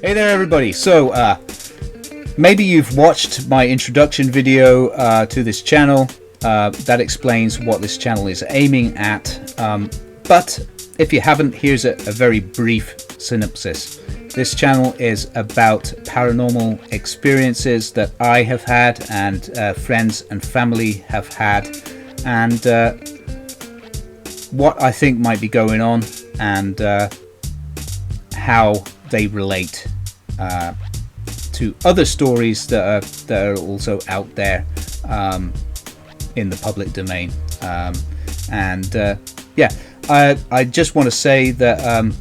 Hey there everybody, so maybe you've watched my introduction video to this channel that explains what this channel is aiming at, but if you haven't, here's a very brief synopsis. This channel is about paranormal experiences that I have had and friends and family have had, and what I think might be going on and how they relate to other stories that are also out there in the public domain. I just want to say that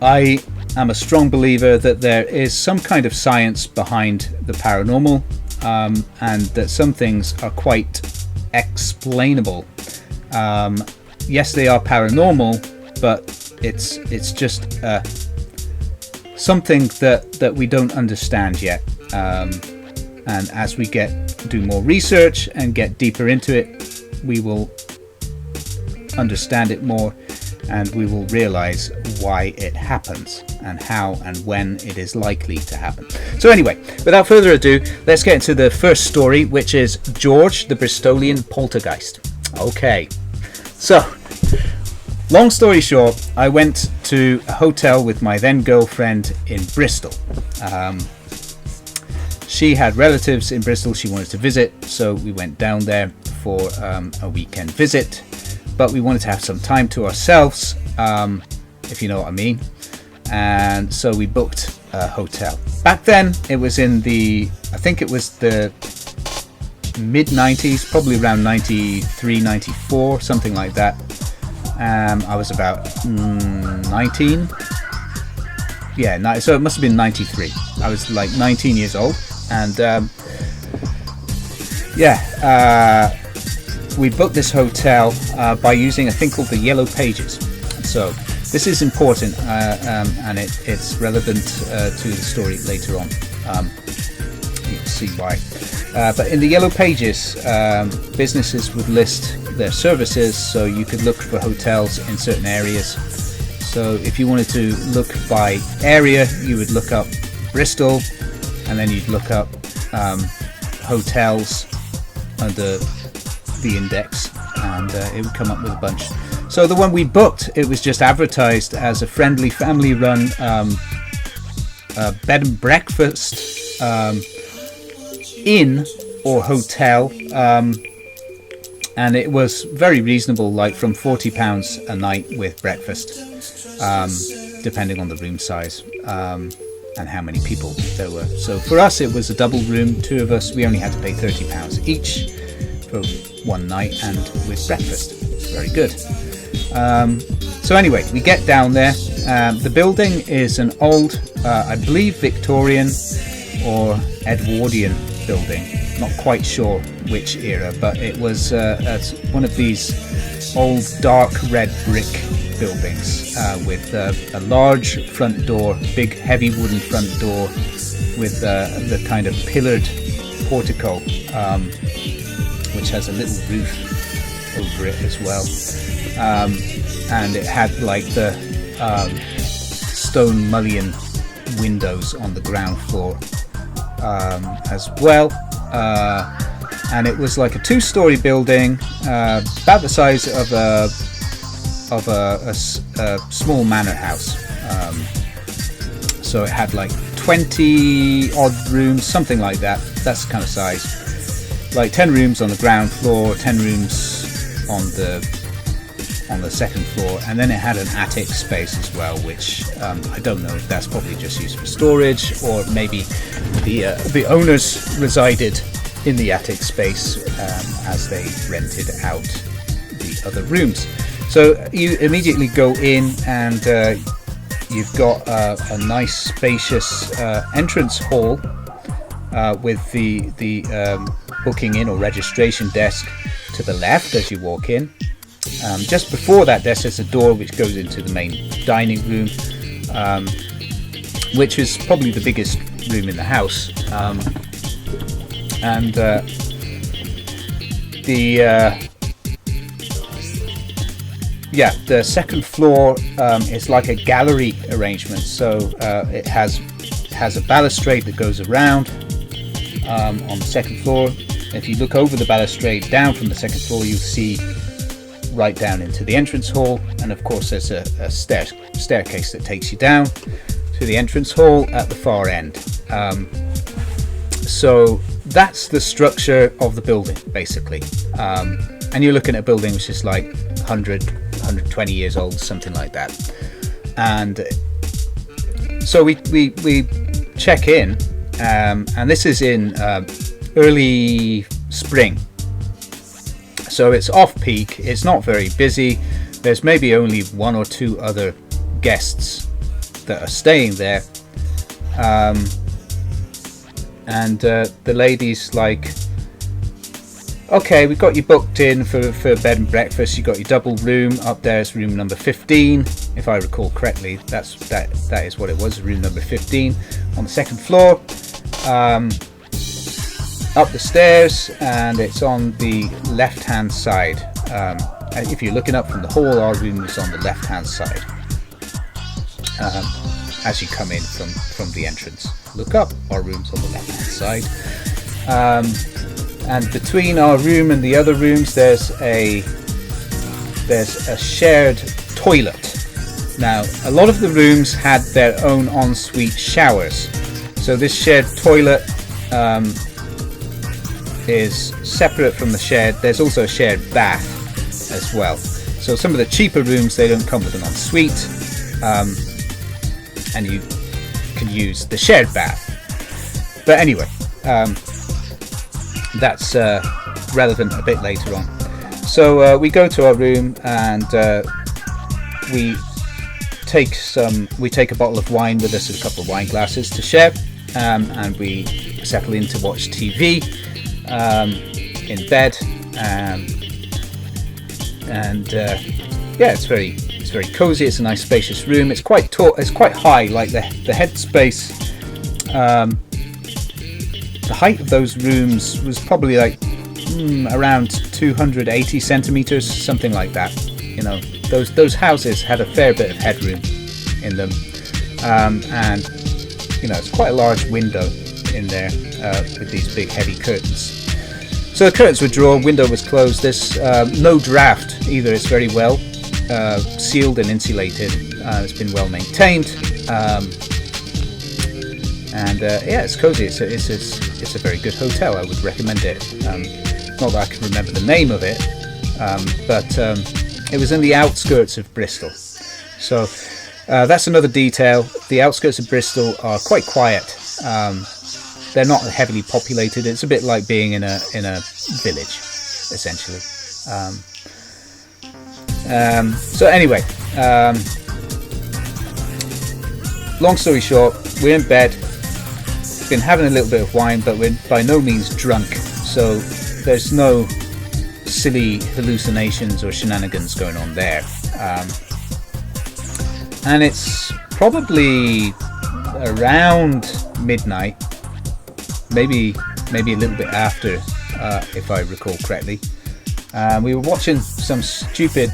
I am a strong believer that there is some kind of science behind the paranormal, and that some things are quite explainable. Yes, they are paranormal, but it's just something that we don't understand yet, and as we do more research and get deeper into it, we will understand it more, and we will realize why it happens and how and when it is likely to happen. So anyway, without further ado, let's get into the first story, which is George the Bristolian Poltergeist. Okay, so long story short, I went to a hotel with my then girlfriend in Bristol. She had relatives in Bristol she wanted to visit, so we went down there for a weekend visit, but we wanted to have some time to ourselves, if you know what I mean, and so we booked a hotel. Back then it was in I think it was the mid-90s, probably around 93, 94, something like that. I was about 19. Yeah, so it must have been 93. I was like 19 years old, and we booked this hotel by using a thing called the Yellow Pages. So this is important, and it's relevant to the story later on. You'll see why. But in the Yellow Pages, businesses would list their services, so you could look for hotels in certain areas. So if you wanted to look by area, you would look up Bristol, and then you'd look up hotels under the index, and it would come up with a bunch. So the one we booked, it was just advertised as a friendly family-run bed and breakfast inn or hotel, and it was very reasonable, like from £40 a night with breakfast, depending on the room size and how many people there were. So for us it was a double room, two of us, we only had to pay £30 each for one night, and with breakfast. It's very good. So anyway, we get down there. The building is an old, I believe Victorian or Edwardian building, not quite sure which era, but it was one of these old dark red brick buildings with a large front door, big heavy wooden front door with the kind of pillared portico, which has a little roof over it as well, and it had like the stone mullion windows on the ground floor as well, and it was like a two-story building, about the size of a small manor house. So it had like 20 odd rooms, something like that. That's the kind of size. Like 10 rooms on the ground floor, 10 rooms on the second floor, and then it had an attic space as well, which I don't know if that's probably just used for storage, or maybe the owners resided in the attic space as they rented out the other rooms. So you immediately go in, and you've got a nice spacious entrance hall with the booking in or registration desk to the left as you walk in. Just before that desk is a door which goes into the main dining room, which is probably the biggest room in the house, and yeah, the second floor is like a gallery arrangement. So it has a balustrade that goes around on the second floor. If you look over the balustrade down from the second floor, you'll see right down into the entrance hall, and of course there's a staircase that takes you down to the entrance hall at the far end. So that's the structure of the building, basically. And you're looking at a building which is like 120 years old, something like that. And so we check in, and this is in early spring. So it's off peak, it's not very busy. There's maybe only one or two other guests that are staying there. And the lady's like, okay, we've got you booked in for bed and breakfast. You got your double room. Up there's room number 15, if I recall correctly. That is what it was, room number 15 on the second floor. Up the stairs, and it's on the left hand side. If you're looking up from the hall, our room is on the left hand side as you come in from the entrance. Look up, our room's on the left hand side. And between our room and the other rooms there's a shared toilet. Now, a lot of the rooms had their own ensuite showers, so this shared toilet is separate from the shared. There's also a shared bath as well. So some of the cheaper rooms, they don't come with an ensuite, and you can use the shared bath. But anyway, that's relevant a bit later on. So we go to our room, and we take a bottle of wine with us, a couple of wine glasses to share, and we settle in to watch TV in bed, and yeah, it's very cozy. It's a nice spacious room. It's quite tall, it's quite high, like the headspace. The height of those rooms was probably like around 280 centimeters, something like that. You know, those houses had a fair bit of headroom in them, and you know, it's quite a large window in there with these big heavy curtains. So the curtains were drawn, window was closed. There's no draft either. It's very well sealed and insulated. It's been well maintained, and yeah, it's cozy. It's a very good hotel. I would recommend it. Not that I can remember the name of it, but it was in the outskirts of Bristol. So that's another detail. The outskirts of Bristol are quite quiet. They're not heavily populated. It's a bit like being in a village, essentially. So anyway, long story short, we're in bed. Been having a little bit of wine, but we're by no means drunk. So there's no silly hallucinations or shenanigans going on there. And it's probably around midnight. Maybe a little bit after, if I recall correctly. We were watching some stupid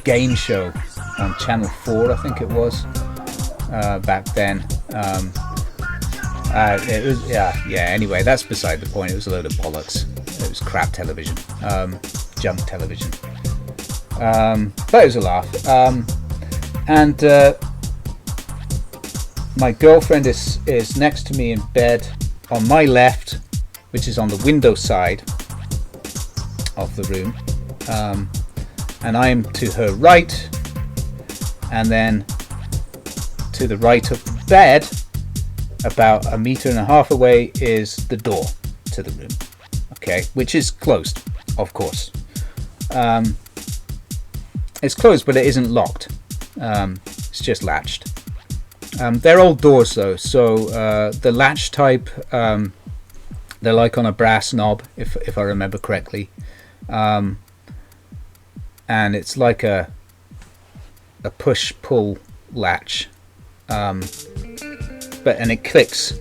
game show on Channel 4, I think it was, back then. It was, anyway, that's beside the point. It was a load of bollocks. It was crap television, junk television. But it was a laugh. And my girlfriend is next to me in bed on my left, which is on the window side of the room, and I'm to her right, and then to the right of the bed, about 1.5 meters away, is the door to the room, okay, which is closed, of course. It's closed, but it isn't locked. It's just latched. They're old doors though, so the latch type, they're like on a brass knob, if I remember correctly, and it's like a push-pull latch, and it clicks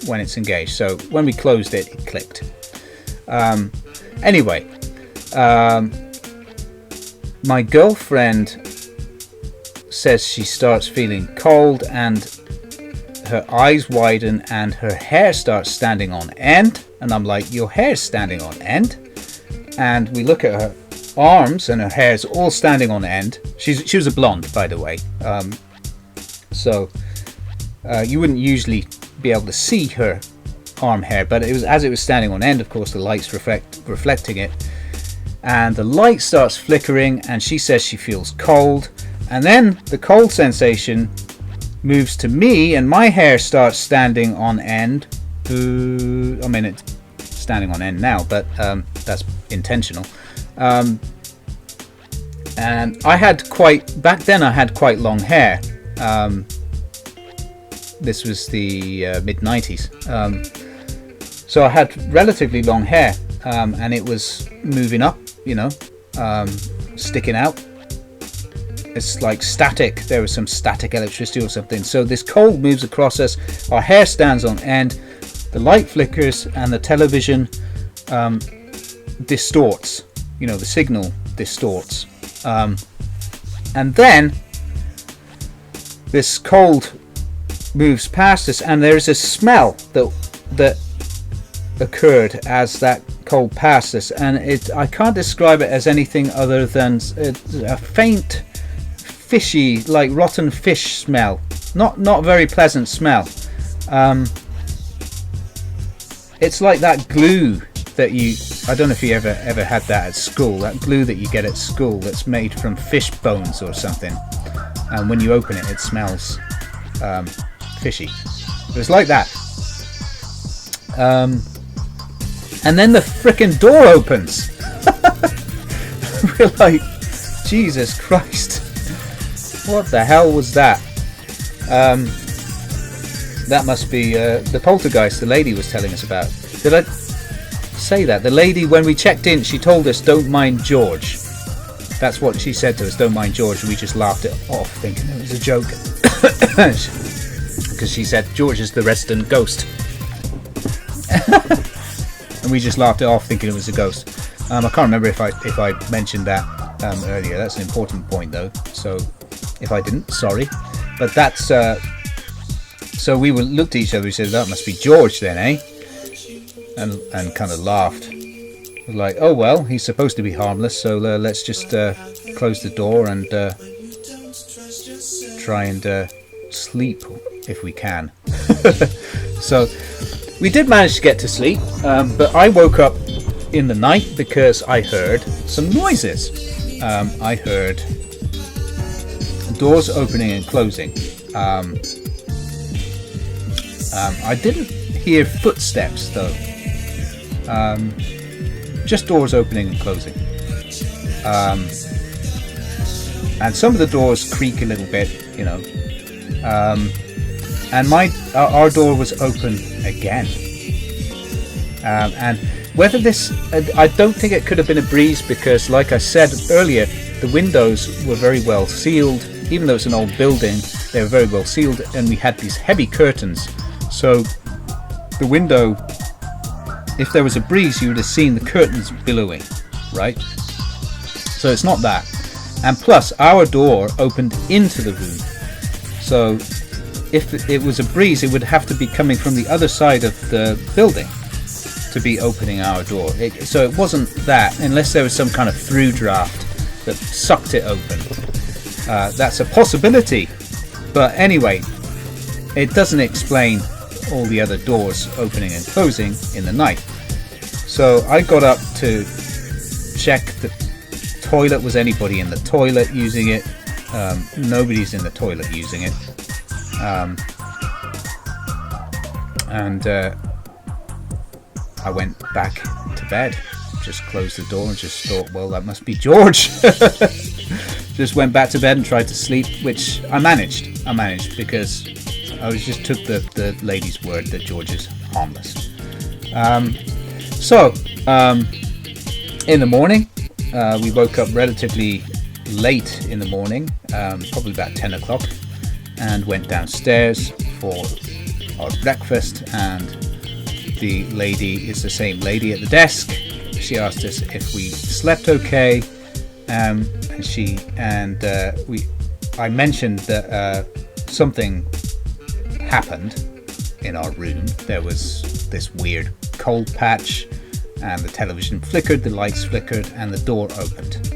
when it's engaged. So when we closed it, it clicked. Anyway, my girlfriend says she starts feeling cold and her eyes widen and her hair starts standing on end. And I'm like, your hair's standing on end? And we look at her arms and her hair's all standing on end. She was a blonde, by the way. So you wouldn't usually be able to see her arm hair, but it was, as it was standing on end, of course, the light's reflecting it. And the light starts flickering and she says she feels cold. And then the cold sensation moves to me and my hair starts standing on end. I mean, it's standing on end now, but that's intentional. And I had back then I had quite long hair. This was the mid-90s. So I had relatively long hair, and it was moving up, sticking out. It's like static. There was some static electricity or something. So this cold moves across us. Our hair stands on end. The light flickers and the television distorts. The signal distorts. And then this cold moves past us, and there is a smell that occurred as that cold passed us, and I can't describe it as anything other than a faint, fishy, like rotten fish smell. Not very pleasant smell. It's like that glue that I don't know if you ever had that at school, that glue that you get at school that's made from fish bones or something, and when you open it smells fishy. It was like that. And then the frickin' door opens. We're like, Jesus Christ, what the hell was that? That must be the poltergeist the lady was telling us about. Did I say that? The lady, when we checked in, she told us, don't mind George. That's what she said to us, don't mind George, and we just laughed it off thinking it was a joke. Because she said George is the resident ghost. And we just laughed it off thinking it was a ghost. I can't remember if I mentioned that earlier. That's an important point though, so if I didn't, sorry. But that's so we looked at each other, we said, that must be George then, eh? And kind of laughed. Like, oh well, he's supposed to be harmless, so let's just close the door and try and sleep if we can. So we did manage to get to sleep, but I woke up in the night because I heard some noises. I heard doors opening and closing. I didn't hear footsteps though. Just doors opening and closing. And some of the doors creak a little bit, and our door was open again. And whether this, I don't think it could have been a breeze, because like I said earlier, the windows were very well sealed. Even though it's an old building, they were very well sealed, and we had these heavy curtains. So the window, if there was a breeze, you would have seen the curtains billowing, right? So it's not that. And plus, our door opened into the room. So if it was a breeze, it would have to be coming from the other side of the building to be opening our door. So it wasn't that, unless there was some kind of through draft that sucked it open. That's a possibility. But anyway, it doesn't explain all the other doors opening and closing in the night. So I got up to check the toilet. Was anybody in the toilet using it? Nobody's in the toilet using it. And I went back to bed, just closed the door and just thought, well, that must be George. Just went back to bed and tried to sleep, which I managed because I just took the lady's word that George is harmless. So in the morning, we woke up relatively late in the morning, probably about 10 o'clock, and went downstairs for our breakfast, and the lady is the same lady at the desk. She asked us if we slept okay, and I mentioned that something happened in our room. There was this weird cold patch, and the television flickered, the lights flickered, and the door opened.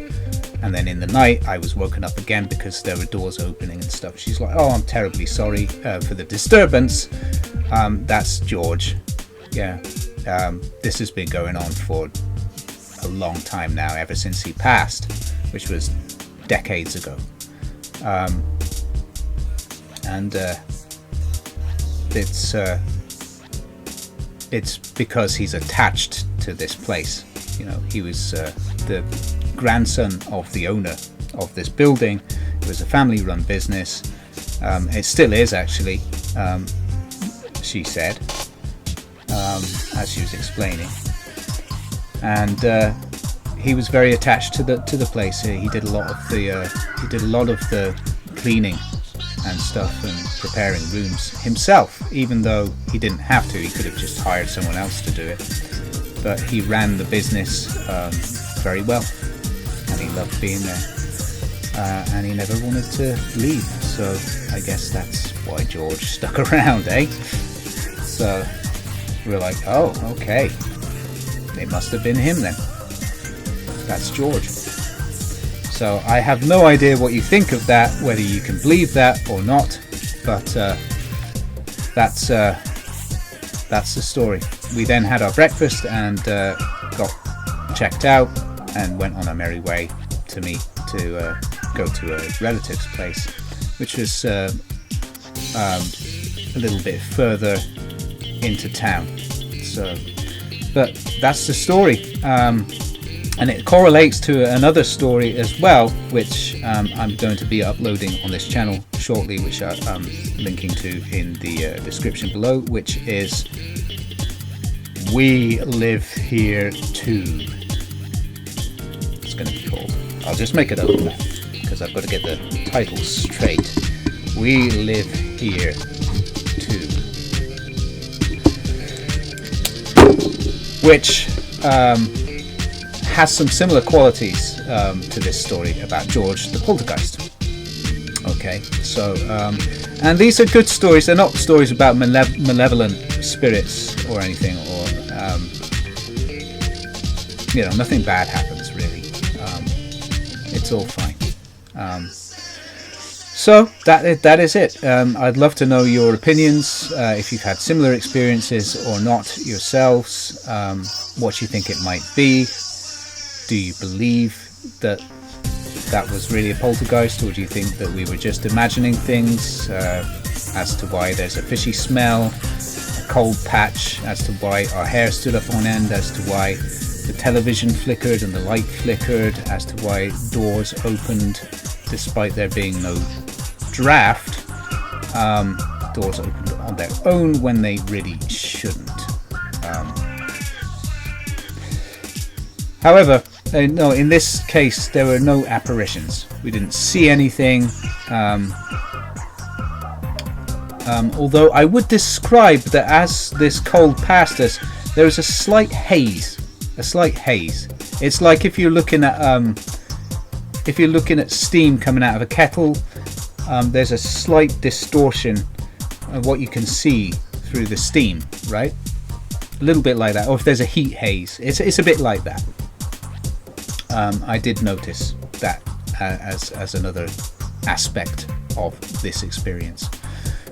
And then in the night, I was woken up again because there were doors opening and stuff. She's like, "Oh, I'm terribly sorry for the disturbance. That's George. Yeah, this has been going on for a long time now, ever since he passed, which was decades ago. It's because he's attached to this place. You know, he was the grandson of the owner of this building. It was a family-run business. It still is, actually. She said, as she was explaining, and he was very attached to the place. He did a lot of the cleaning and stuff and preparing rooms himself, even though he didn't have to. He could have just hired someone else to do it, but he ran the business very well, and he loved being there, and he never wanted to leave. So I guess that's why George stuck around, eh? So we're like, oh, okay, it must have been him then. That's George. So I have no idea what you think of that, whether you can believe that or not, but that's the story. We then had our breakfast and got checked out and went on our merry way to go to a relative's place, which was a little bit further into town. So, but that's the story. And it correlates to another story as well, which I'm going to be uploading on this channel shortly, which I'm linking to in the description below, which is We Live Here Too. It's going to be called. I'll just make it up because I've got to get the title straight. We Live Here Too. Which has some similar qualities to this story about George the Poltergeist. Okay, so and these are good stories. They're not stories about malevolent spirits or anything, or nothing bad happens really. It's all fine. So that is it. I'd love to know your opinions, if you've had similar experiences or not yourselves. What you think it might be. Do you believe that was really a poltergeist, or do you think that we were just imagining things, as to why there's a fishy smell, a cold patch, as to why our hair stood up on end, as to why the television flickered and the light flickered, as to why doors opened despite there being no draft. Doors opened on their own when they really shouldn't. However, no, in this case there were no apparitions. We didn't see anything. Although I would describe that as this cold passed us, there was a slight haze. It's like if you're looking at steam coming out of a kettle. There's a slight distortion of what you can see through the steam, right? A little bit like that. Or if there's a heat haze, it's a bit like that. I did notice that as another aspect of this experience.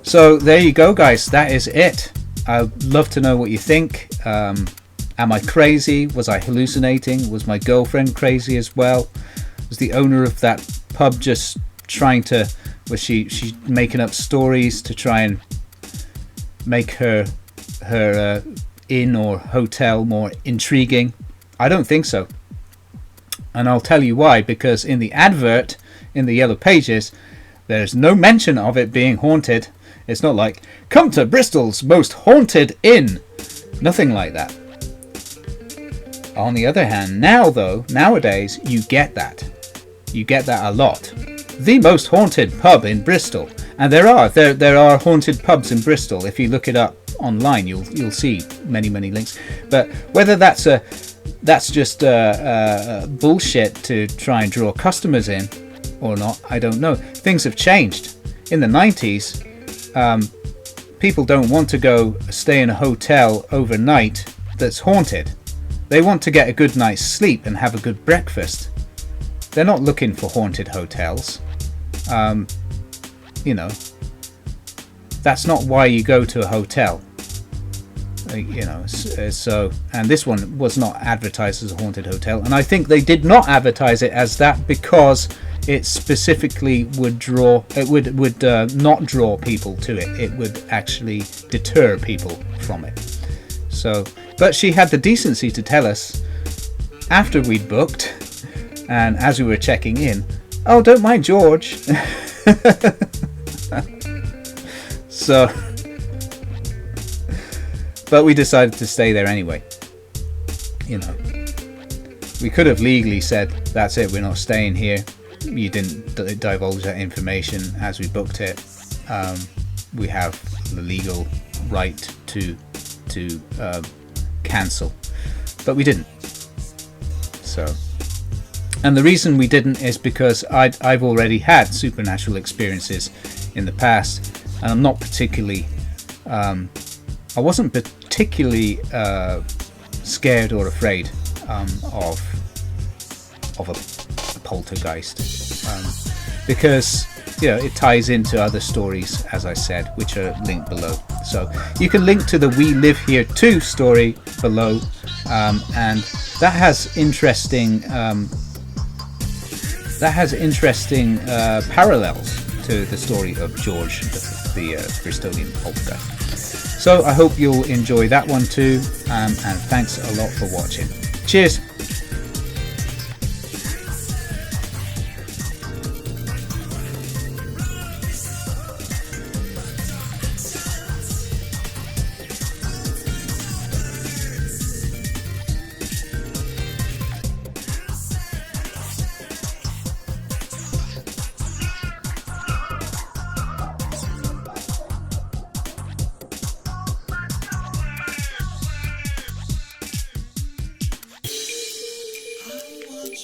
So there you go, guys. That is it. I'd love to know what you think. Am I crazy? Was I hallucinating? Was my girlfriend crazy as well? Was the owner of that pub just trying to... Was she making up stories to try and make her inn or hotel more intriguing? I don't think so. And I'll tell you why, because in the advert, in the Yellow Pages, there's no mention of it being haunted. It's not like, come to Bristol's most haunted inn. Nothing like that. On the other hand, nowadays, you get that. You get that a lot. The most haunted pub in Bristol. And there are haunted pubs in Bristol. If you look it up online, you'll see many links. But whether that's a that's just bullshit to try and draw customers in or not, I don't know. Things have changed. In the 90s, people don't want to go stay in a hotel overnight that's haunted. They want to get a good night's sleep and have a good breakfast. They're not looking for haunted hotels. You know, that's not why you go to a hotel. You know, so, and this one was not advertised as a haunted hotel, and I think they did not advertise it as that because it specifically would not draw people to it. It would actually deter people from it. So, but she had the decency to tell us after we'd booked and as we were checking in, "Oh, don't mind George." So, but we decided to stay there anyway. You know, we could have legally said, "That's it, we're not staying here. You didn't divulge that information as we booked it. We have the legal right to cancel," but we didn't. So, and the reason we didn't is because I've already had supernatural experiences in the past, and I'm not particularly. I wasn't particularly scared or afraid of a poltergeist, because you know it ties into other stories, as I said, which are linked below. So you can link to the "We Live Here Too" story below, and that has interesting parallels to the story of George, the Bristolian Poltergeist. So I hope you'll enjoy that one too, and thanks a lot for watching. Cheers!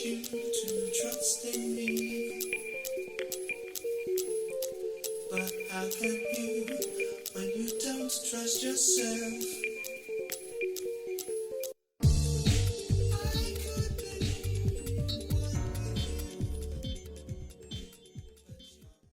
You to trust in me, but how can you when you don't trust yourself?